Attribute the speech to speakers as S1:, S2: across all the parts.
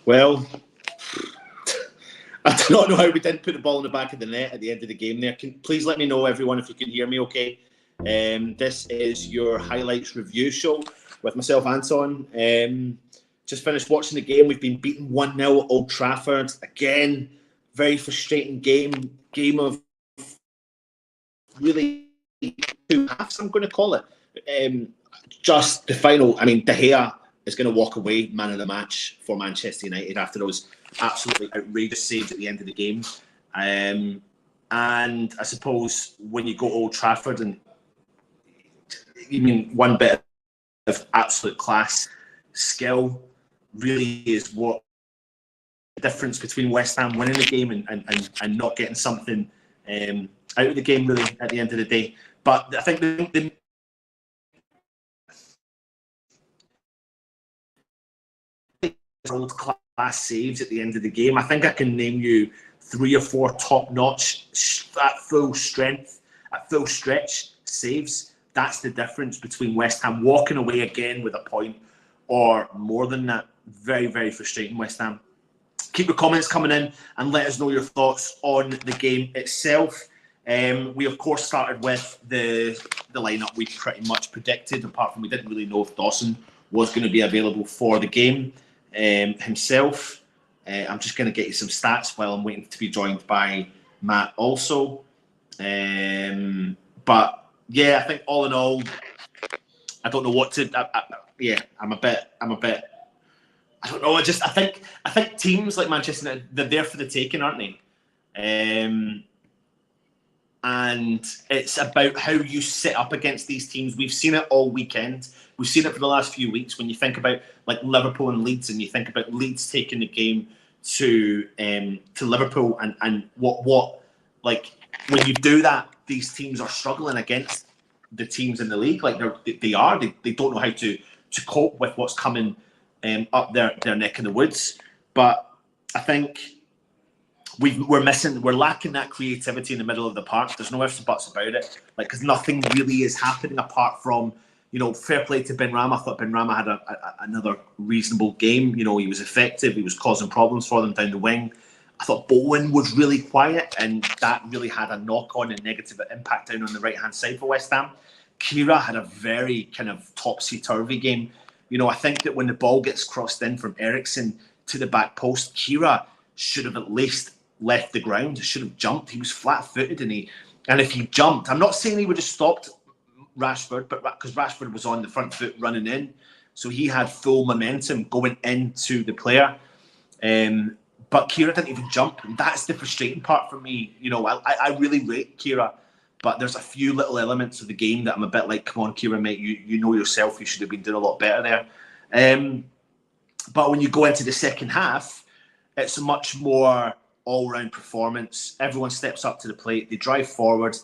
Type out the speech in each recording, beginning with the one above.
S1: Well, I do not know how we didn't put the ball in the back of the net at the end of the game there. Please let me know, everyone, if you can hear me okay. This is your highlights review show with myself, Anton. Just finished watching the game. We've been beaten 1-0 at Old Trafford. Again, very frustrating game. Game of really two halves, I'm going to call it. Just the final, I mean, De Gea is going to walk away man of the match for Manchester United after those absolutely outrageous saves at the end of the game. And I suppose when you go to Old Trafford, and you mean one bit of absolute class, skill, really is what the difference between West Ham winning the game and not getting something out of the game, really, at the end of the day. But I think the world-class saves at the end of the game. I think I can name you 3 or 4 top-notch, at full strength, at full stretch saves. That's the difference between West Ham walking away again with a point or more than that. Very, very frustrating, West Ham. Keep your comments coming in and let us know your thoughts on the game itself. We, of course, started with the lineup we pretty much predicted, apart from we didn't really know if Dawson was going to be available for the game himself. I'm just going to get you some stats while I'm waiting to be joined by Matt also. But yeah, I think all in all, I don't know what to. I'm a bit. I don't know. I think teams like Manchester United, they're there for the taking, aren't they? And it's about how you sit up against these teams. We've seen it all weekend. We've seen it for the last few weeks. When you think about like Liverpool and Leeds, and you think about Leeds taking the game to Liverpool, and what like when you do that, these teams are struggling against the teams in the league. Like they don't know how to cope with what's coming up their neck of the woods. But I think we're lacking that creativity in the middle of the park. There's no ifs and buts about it. Like, because nothing really is happening apart from, fair play to Benrahma. I thought Benrahma had another reasonable game. He was effective. He was causing problems for them down the wing. I thought Bowen was really quiet, and that really had a knock-on and negative impact down on the right-hand side for West Ham. Kira had a very kind of topsy-turvy game. I think that when the ball gets crossed in from Eriksen to the back post, Kira should have at least left the ground, should have jumped. He was flat-footed, and if he jumped, I'm not saying he would have stopped Rashford, but because Rashford was on the front foot running in, so he had full momentum going into the player. But Kira didn't even jump, and that's the frustrating part for me. I really rate Kira, but there's a few little elements of the game that I'm a bit like, come on, Kira, mate, you know yourself, you should have been doing a lot better there. But when you go into the second half, it's a much more all-round performance. Everyone steps up to the plate, they drive forward,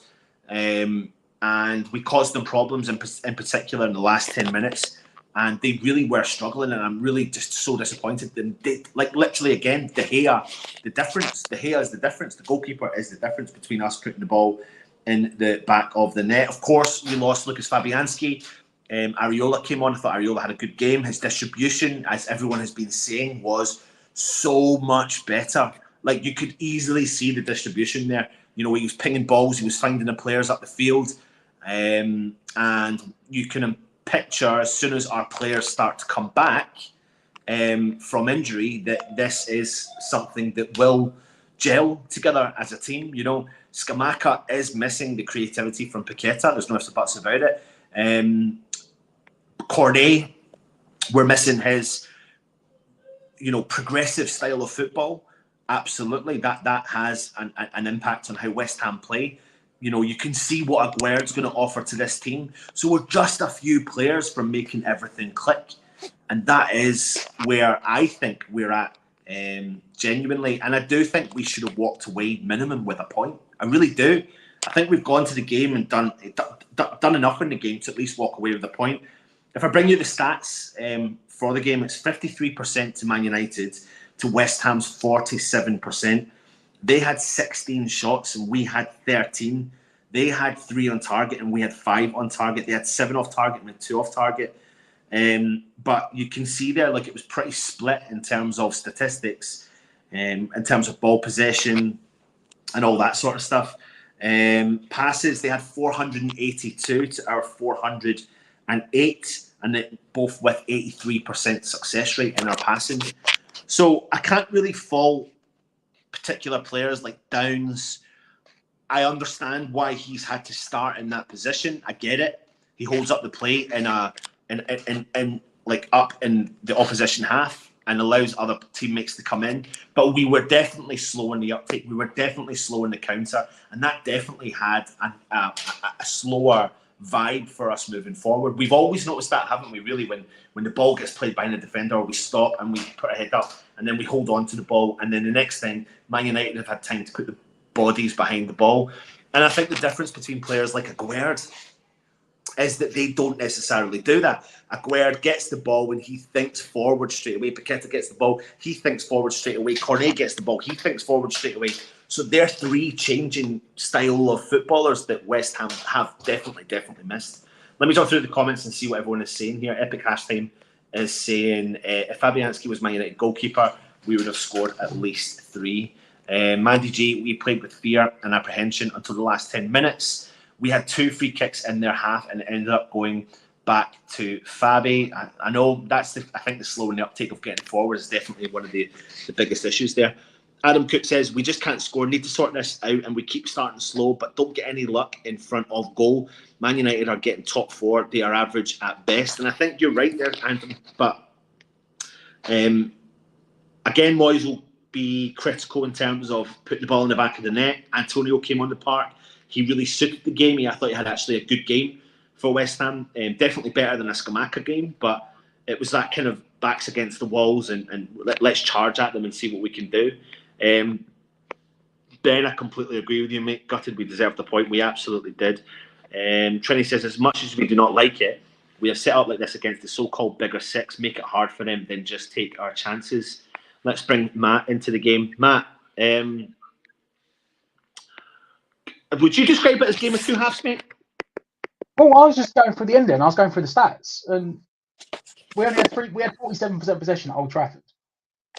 S1: and we caused them problems in particular in the last 10 minutes. And they really were struggling, and I'm really just so disappointed. They, like, literally, again, De Gea, the difference. De Gea is the difference. The goalkeeper is the difference between us putting the ball in the back of the net. Of course, we lost Lucas Fabianski. Areola came on. I thought Areola had a good game. His distribution, as everyone has been saying, was so much better. Like, you could easily see the distribution there. You know, he was pinging balls, he was finding the players up the field. And you can picture, as soon as our players start to come back from injury, that this is something that will gel together as a team. You know, Scamacca is missing the creativity from Paqueta. There's no ifs or buts about it. Cornet, we're missing his, you know, progressive style of football. Absolutely, that has an impact on how West Ham play. You know, you can see what Aguerd's going to offer to this team. So we're just a few players from making everything click, and that is where I think we're at, genuinely. And I do think we should have walked away minimum with a point. I really do. I think we've gone to the game and done enough in the game to at least walk away with a point. If I bring you the stats for the game, it's 53% to Man United to West Ham's 47%. They had 16 shots and we had 13. They had 3 on target and we had 5 on target. They had 7 off target and we had 2 off target. But you can see there, like, it was pretty split in terms of statistics, in terms of ball possession and all that sort of stuff. Passes, they had 482 to our 408, and they both with 83% success rate in our passing. So I can't really fault particular players like Downs. I understand why he's had to start in that position. I get it. He holds up the plate in like up in the opposition half and allows other teammates to come in. But we were definitely slow in the uptake. We were definitely slow in the counter, and that definitely had a slower vibe for us moving forward. We've always noticed that, haven't we, really, when the ball gets played behind the defender, we stop and we put our head up and then we hold on to the ball, and then the next thing, Man United have had time to put the bodies behind the ball. And I think the difference between players like Aguerd is that they don't necessarily do that. Aguerd gets the ball when he thinks forward straight away. Paqueta gets the ball, he thinks forward straight away. Cornet gets the ball, he thinks forward straight away. So they're 3 changing style of footballers that West Ham have definitely missed. Let me jump through the comments and see what everyone is saying here. Epic Hashtime is saying, if Fabianski was Man United goalkeeper, we would have scored at least 3. Mandy G, we played with fear and apprehension until the last 10 minutes. We had 2 free kicks in their half and it ended up going back to Fabi. I know that's I think the slow in the uptake of getting forward is definitely one of the biggest issues there. Adam Cook says, we just can't score, need to sort this out, and we keep starting slow, but don't get any luck in front of goal. Man United are getting top 4. They are average at best. And I think you're right there, Anthony. But again, Moyes will be critical in terms of putting the ball in the back of the net. Antonio came on the park. He really suited the game. I thought he had actually a good game for West Ham. Definitely better than a Scamacca game, but it was that kind of backs against the walls and let's charge at them and see what we can do. Ben, I completely agree with you, mate. Gutted we deserved the point. We absolutely did. Trini says, as much as we do not like it, we have set up like this against the so-called bigger 6, make it hard for them, then just take our chances. Let's bring Matt into the game. Matt, would you describe it as game of 2 halves, mate?
S2: Well, I was just going through the ending. I was going through the stats, and we only had we had 47% possession at Old Trafford,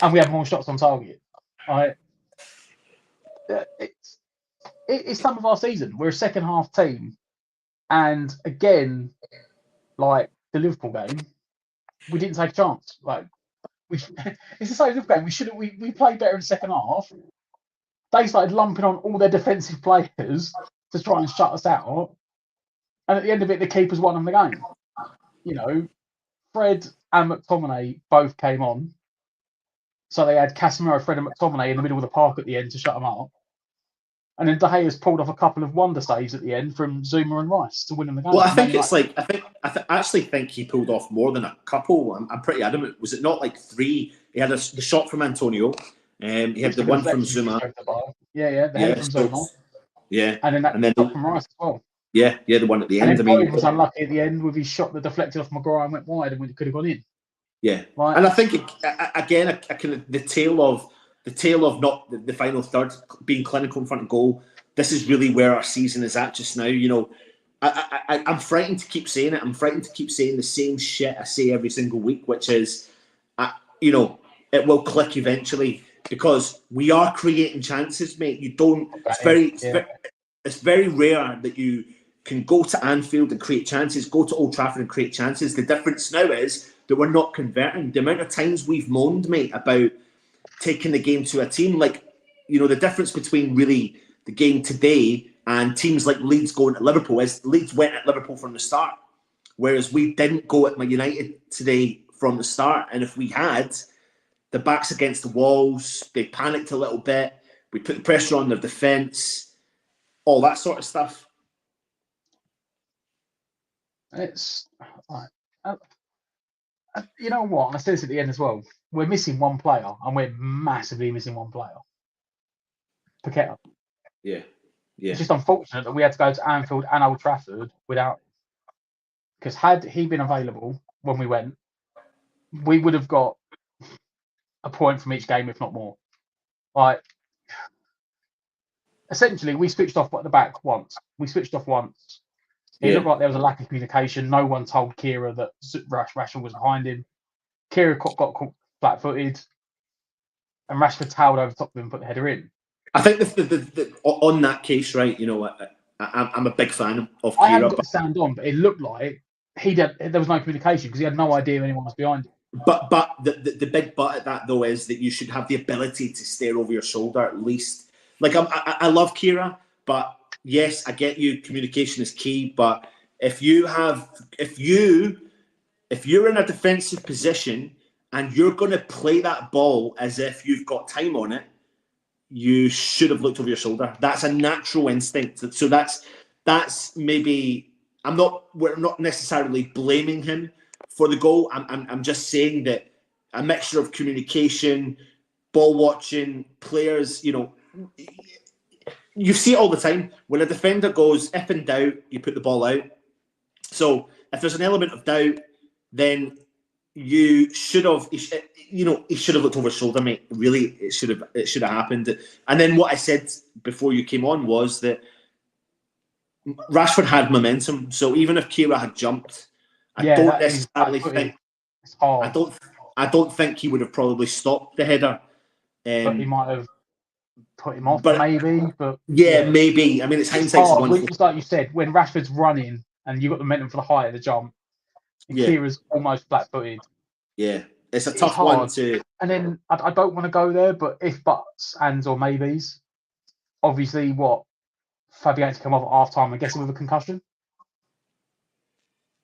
S2: and we had more shots on target. It's some of our season. We're a second half team, and again, like the Liverpool game, we didn't take a chance. Like it's the same Liverpool game. We played better in the second half. They started lumping on all their defensive players to try and shut us out. And at the end of it, the keepers won on the game. You know, Fred and McTominay both came on. So they had Casemiro, Fred and McTominay in the middle of the park at the end to shut them up. And then De Gea's pulled off a couple of wonder saves at the end from Zuma and Rice to win in the game.
S1: Well, I think it's like I actually think he pulled off more than a couple. I'm pretty adamant. Was it not like 3? He had the shot from Antonio. He had the one from Zuma.
S2: The header from Zuma.
S1: Yeah,
S2: and then that shot from Rice as well.
S1: Yeah, the one at the end.
S2: And then was unlucky at the end with his shot that deflected off Maguire and went wide, and it could have gone in.
S1: Yeah, right. And I think again, the tail of not the final third being clinical in front of goal. This is really where our season is at just now. You know, I'm frightened to keep saying it. I'm frightened to keep saying the same shit I say every single week, which is, it will click eventually because we are creating chances, mate. You don't. It's very rare that you can go to Anfield and create chances, go to Old Trafford and create chances. The difference now is that we're not converting. The amount of times we've moaned, mate, about taking the game to a team, like, the difference between really the game today and teams like Leeds going to Liverpool is Leeds went at Liverpool from the start, whereas we didn't go at Man United today from the start. And if we had, the backs against the walls, they panicked a little bit, we put the pressure on their defence, all that sort of stuff.
S2: It's like, you know what? I said this at the end as well. We're missing one player, and we're massively missing one player. Paqueta.
S1: Yeah.
S2: It's just unfortunate that we had to go to Anfield and Old Trafford without. Because had he been available when we went, we would have got a point from each game, if not more. Like, essentially, we switched off at the back once. It looked like there was a lack of communication. No one told Kira that Rashford was behind him. Kira got caught flat-footed, and Rashford towed over top of him and put the header in.
S1: I think on that case, right, I'm a big fan of Kira.
S2: I haven't got the sound on, but it looked like there was no communication because he had no idea anyone was behind him.
S1: But the big but at that, though, is that you should have the ability to stare over your shoulder at least. Like, I love Kira, but yes, I get you. Communication is key. But if you're in a defensive position and you're going to play that ball as if you've got time on it, you should have looked over your shoulder. That's a natural instinct. So that's maybe we're not necessarily blaming him for the goal. I'm just saying that a mixture of communication, ball watching, players, you see it all the time. When a defender goes, if in doubt, you put the ball out. So if there's an element of doubt, then he should have looked over his shoulder, mate. Really, it should have happened. And then what I said before you came on was that Rashford had momentum. So even if Kira had jumped, I don't necessarily think
S2: it's hard.
S1: I don't think he would have probably stopped the header.
S2: But he might have put him off, maybe. But
S1: maybe. I mean, it's hindsight.
S2: It's like you said, when Rashford's running and you've got the momentum for the height of the jump, and Kira's almost flat-footed.
S1: Yeah, it's a tough one to.
S2: And then I don't want to go there, but if buts, ands, or maybes, obviously, Fabianski come off at half-time, I'm guessing with a concussion,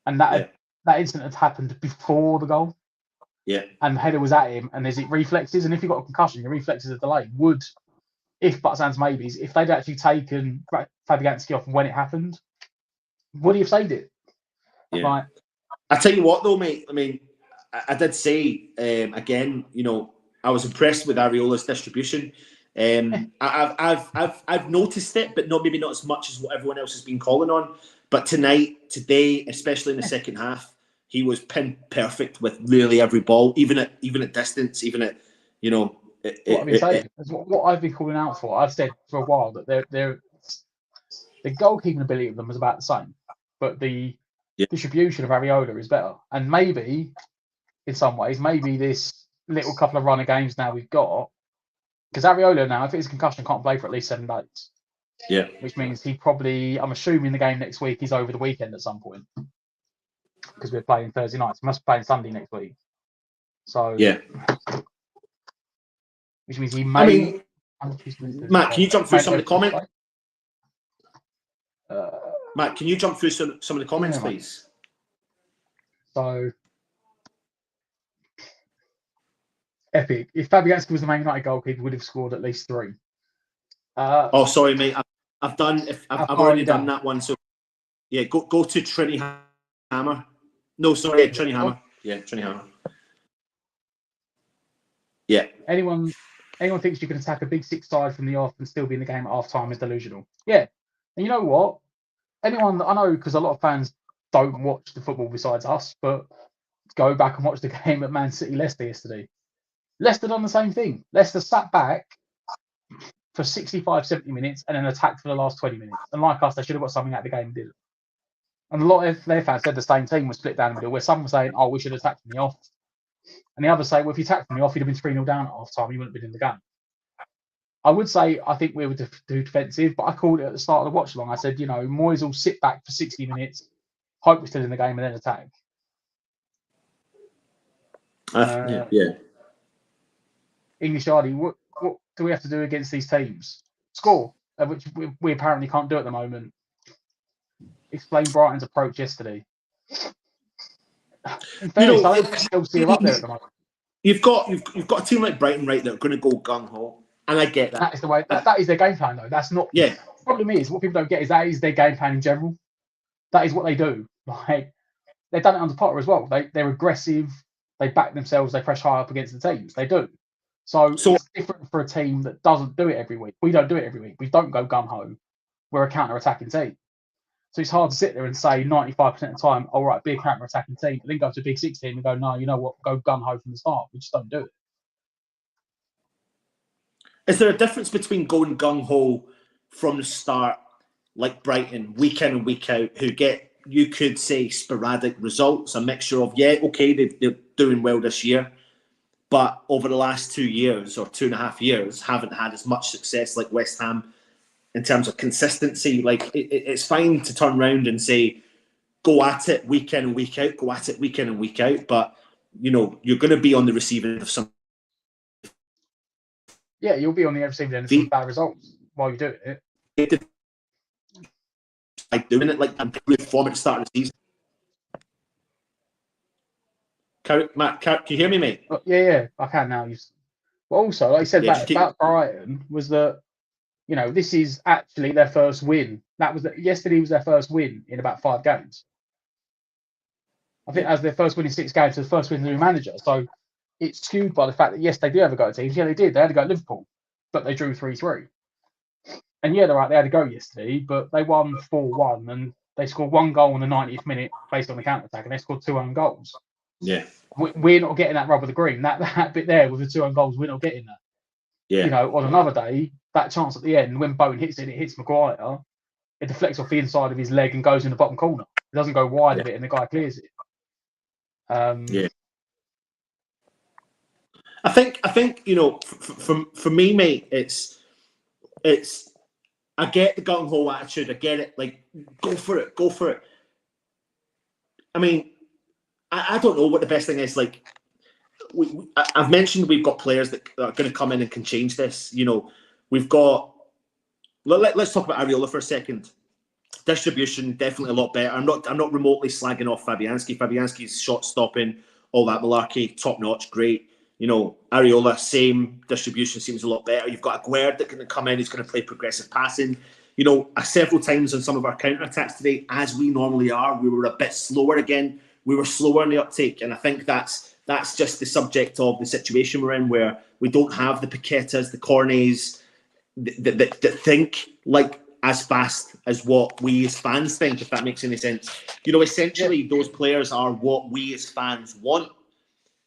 S2: and that incident had happened before the goal.
S1: Yeah.
S2: And the header was at him, and there's reflexes, and if you've got a concussion, your reflexes are delayed. If buts, ands, maybes, if they'd actually taken Fabianski off when it happened, would he have saved it?
S1: Yeah.
S2: Like,
S1: I tell you what, though, mate. I mean, I did say again. I was impressed with Areola's distribution. I've noticed it, but maybe not as much as what everyone else has been calling on. But today, especially in the second half, he was pin perfect with really every ball, even at distance, even at
S2: what I've been calling out for. I've said for a while that the goalkeeping ability of them was about the same, but the distribution of Areola is better. And maybe, in some ways, this little couple of runner games now we've got, because Areola now, if it's a concussion, can't play for at least 7 days.
S1: Yeah.
S2: Which means he probably, I'm assuming the game next week is over the weekend at some point, because we're playing Thursday nights. We must be playing Sunday next week. So which means he may.
S1: I mean, Matt, can you jump through some of the comments? Matt, can you jump through some of the comments, please?
S2: So, epic. If Fabianski was the Man United goalkeeper, he would have scored at least 3.
S1: Sorry, mate. I've already done that one. So, yeah, go to Trinity Hammer. No, sorry, Trinity Hammer. Yeah, Trinity Hammer. Yeah.
S2: Anyone thinks you can attack a big 6 side from the off and still be in the game at half time is delusional. Yeah. And you know what? Anyone, I know, because a lot of fans don't watch the football besides us, but go back and watch the game at Man City Leicester yesterday. Leicester done the same thing. Leicester sat back for 65, 70 minutes and then attacked for the last 20 minutes. And like us, they should have got something out of the game and didn't. And a lot of their fans said the same team was split down the middle, where some were saying, "Oh, we should attack from the off," and the others say, "Well, if you attacked from the off, you'd have been 3-0 down at half time. You wouldn't have been in the game." I would say I think we were too defensive, but I called it at the start of the watch along. I said, Moyes will sit back for 60 minutes, hope we're still in the game, and then attack.
S1: Yeah.
S2: English Ardy, what do we have to do against these teams? Score, which we apparently can't do at the moment. Explain Brighton's approach yesterday. In fairness, I don't think Chelsea are up there at the moment.
S1: You've got a team like Brighton, right, that are going to go gung ho, and I get that.
S2: That is the way. That is their game plan, though. That's not.
S1: Yeah.
S2: The problem is what people don't get is that is their game plan in general. That is what they do. Like they've done it under Potter as well. They're aggressive. They back themselves. They press high up against the teams. They do. So it's different for a team that doesn't do it every week. We don't do it every week. We don't go gun ho. We're a counter-attacking team. So it's hard to sit there and say 95% of the time, all right, be a counter-attacking team, but then go to a big 6 team and go, no, you know what, go gun-ho from the start. We just don't do it.
S1: Is there a difference between going gung-ho from the start, like Brighton, week in and week out, who get, you could say, sporadic results, a mixture of, they're doing well this year, but over the last 2 years or 2.5 years, haven't had as much success like West Ham in terms of consistency? Like, it's fine to turn around and say, go at it week in and week out, go at it week in and week out, but, you're going to be on the receiving end of some...
S2: Yeah, you'll be on the receiving end of some bad results while you do it.
S1: Like doing it like I'm really form at the start of the season. Matt, can you hear me, mate?
S2: Yeah, I can now. But also, like I said about Brighton, was that this is actually their first win. Yesterday was their first win in about 5 games. I think as their first win in 6 games, the first win as a new manager. So it's skewed by the fact that yes, they do have a go at teams. Yeah, they did. They had to go at Liverpool, but they drew 3-3. And yeah, they're right. They had to go yesterday, but they won 4-1, and they scored 1 goal in the 90th minute based on the counter attack, and they scored 2 own goals.
S1: Yeah,
S2: we're not getting that rub of the green. That bit there with the 2 own goals, we're not getting that.
S1: Yeah,
S2: on another day, that chance at the end when Bowen hits it hits Maguire. It deflects off the inside of his leg and goes in the bottom corner. It doesn't go wide of it, and the guy clears it.
S1: Yeah. I think for me, mate, it's I get the gung ho attitude. I get it. Like, go for it. I mean, I don't know what the best thing is. Like, I've mentioned we've got players that are going to come in and can change this. We've got. Let's talk about Areola for a second. Distribution definitely a lot better. I'm not remotely slagging off Fabianski. Fabianski's shot stopping, all that malarkey, top notch, great. Areola, same. Distribution seems a lot better. You've got Aguerd that can come in. He's going to play progressive passing. Several times on some of our counter attacks today, as we normally are, we were a bit slower again. We were slower in the uptake, and I think that's just the subject of the situation we're in, where we don't have the Paquetas, the Cornets that think like as fast as what we as fans think, if that makes any sense. Essentially, those players are what we as fans want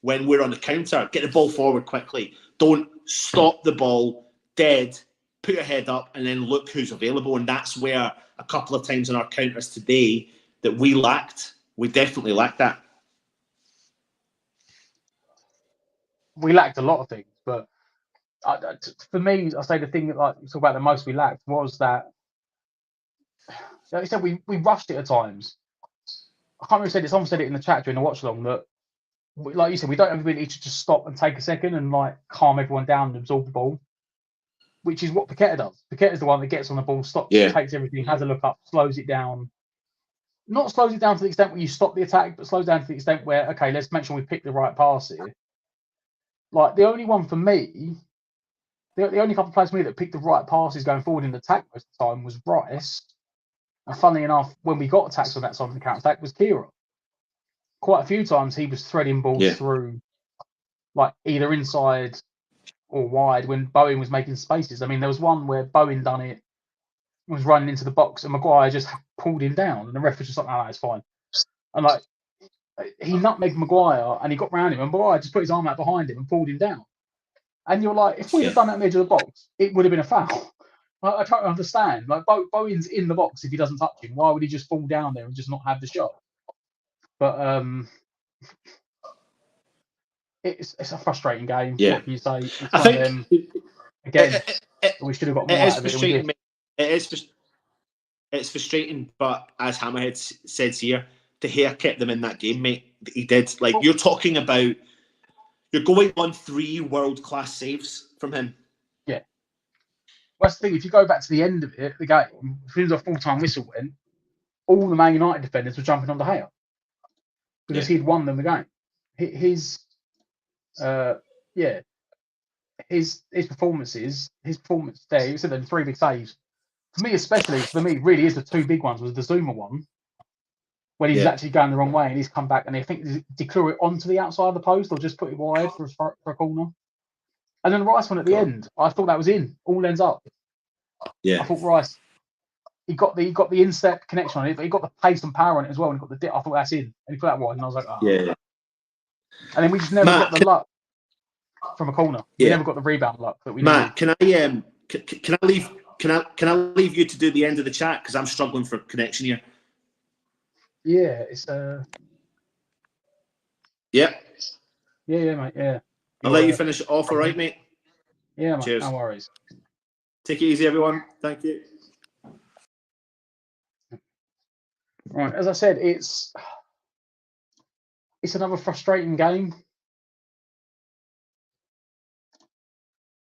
S1: when we're on the counter. Get the ball forward quickly. Don't stop the ball dead, put your head up, and then look who's available. And that's where a couple of times in our counters today that we lacked. We definitely lacked that.
S2: We lacked a lot of things, but for me, I say the thing that you talk about the most we lacked was that, like I said, we rushed it at times. I can't remember who said it. Someone said it in the chat during the watch along that, like you said, we don't have the ability to just stop and take a second and calm everyone down and absorb the ball, which is what Paqueta does. Paqueta's the one that gets on the ball, stops, takes everything, has a look up, slows it down. Not slows it down to the extent where you stop the attack, but slows down to the extent where, okay, let's make sure we pick the right pass here. Like, the only one for me, the only couple of players for me that picked the right passes going forward in the attack most of the time was Rice. And funnily enough, when we got attacks on that side of the counter attack, was Kira. Quite a few times he was threading balls through, either inside or wide when Bowen was making spaces. I mean, there was one where Bowen done it, was running into the box, and Maguire just pulled him down, and the ref was just like, "No, it's fine." And he nutmegged Maguire, and he got round him, and Maguire just put his arm out behind him and pulled him down. And you're like, if we'd have done that in the edge of the box, it would have been a foul. I try to understand. Like Bowen's in the box if he doesn't touch him. Why would he just fall down there and just not have the shot? But it's a frustrating game.
S1: Yeah.
S2: What can you say? It's
S1: I
S2: one of
S1: think
S2: them. Again, we should have got more
S1: it is
S2: out of it than we
S1: frustrating.
S2: did.
S1: It's frustrating, but as Hammerhead says here, De Gea kept them in that game, mate. He did. Like, you're talking about, you're going on 3 world-class saves from him.
S2: Yeah. Well, that's the thing. If you go back to the end of it, the game, as soon as a full-time whistle went, all the Man United defenders were jumping on De Gea because he'd won them the game. His performance there, he said them 3 big saves. For me, really is the 2 big ones was the Zuma one, when he's actually going the wrong way and he's come back and I think did Clue it onto the outside of the post or just put it wide for a corner. And then the Rice one at the end, I thought that was in, all ends up.
S1: Yeah.
S2: I thought Rice, he got the instep connection on it, but he got the pace and power on it as well, and he got the dip. I thought that's in, and he put that wide, and I was like, oh.
S1: Yeah.
S2: And then we just never got the luck from a corner. We never got the rebound luck that we
S1: Matt,
S2: needed.
S1: can I leave you to do the end of the chat because I'm struggling for connection here.
S2: Yeah, it's
S1: Yeah,
S2: mate. Yeah.
S1: I'll let you finish it off, all right, mate?
S2: Yeah, mate.
S1: Cheers.
S2: No worries.
S1: Take it easy, everyone. Thank you.
S2: Right, as I said, it's another frustrating game.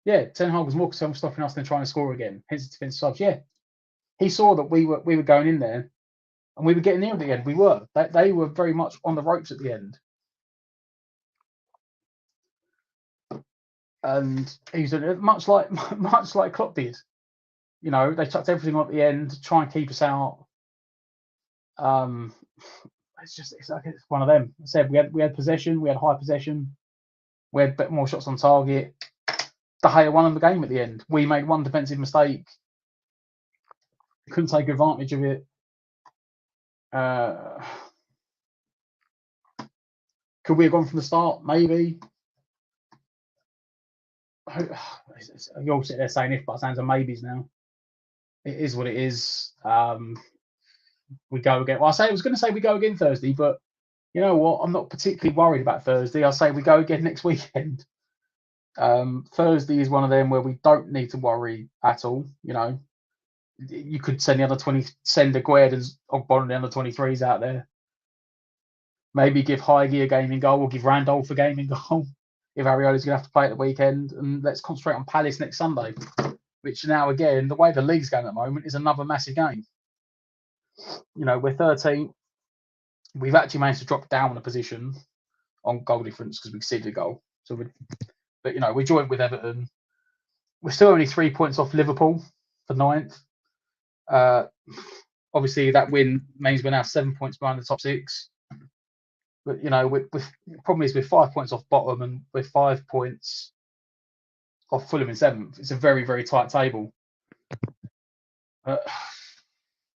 S2: Yeah, Ten Hag was more concerned with stopping us than trying to score again. Hence the defensive subs. Yeah, he saw that we were going in there, and we were getting near at the end. We were. They were very much on the ropes at the end. And he's much like Klopp did. You know, they chucked everything on at the end to try and keep us out. It's one of them. I said we had possession, we had high possession, we had a bit more shots on target. De Gea won the game at the end. We made one defensive mistake, couldn't take advantage of it. Could we have gone from the start? Maybe. You all sit there saying if but sounds of maybes now. It is what it is. We go again. Well, I was going to say we go again Thursday, but you know what? I'm not particularly worried about Thursday. I'll say we go again next weekend. Thursday is one of them where we don't need to worry at all. You know, you could send Aguerd and Ogbon and the under 23s out there. Maybe give Heige a game in goal or give Randolph a game in goal if Ariola's going to have to play at the weekend. And let's concentrate on Palace next Sunday, which now, again, the way the league's going at the moment is another massive game. You know, we're 13th. We've actually managed to drop down a position on goal difference because we conceded a goal. But, you know, we joined with Everton. We're still only 3 points off Liverpool for 9th. Obviously, that win means we're now 7 points behind the top 6. But, you know, the problem is we're 5 points off bottom and we're 5 points off Fulham in 7th. It's a very, very tight table.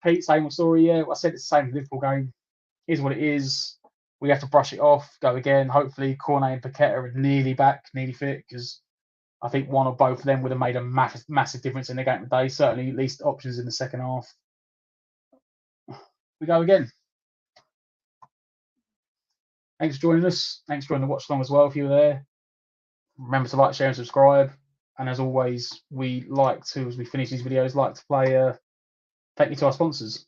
S2: Pete, same story, yeah. I said it's the same Liverpool game. Here's what it is. We have to brush it off, go again. Hopefully, Cornet and Paqueta are nearly back, nearly fit, because I think one or both of them would have made a massive difference in the game today. Certainly, at least options in the second half. We go again. Thanks for joining us. Thanks for joining the watch along as well if you were there. Remember to like, share, and subscribe. And as always, we like to, as we finish these videos, like to play Take Me to our sponsors.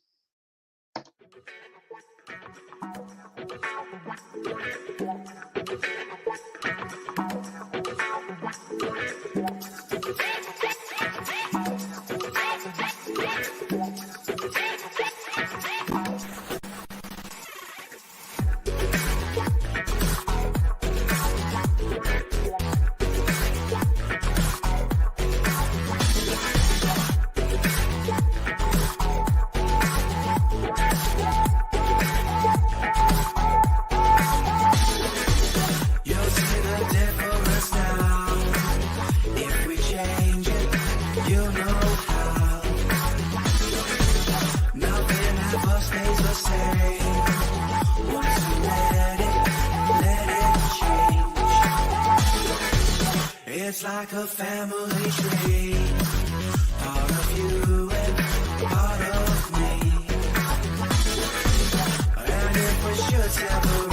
S3: It's like a family tree. Part of you and part of me. And if we should separate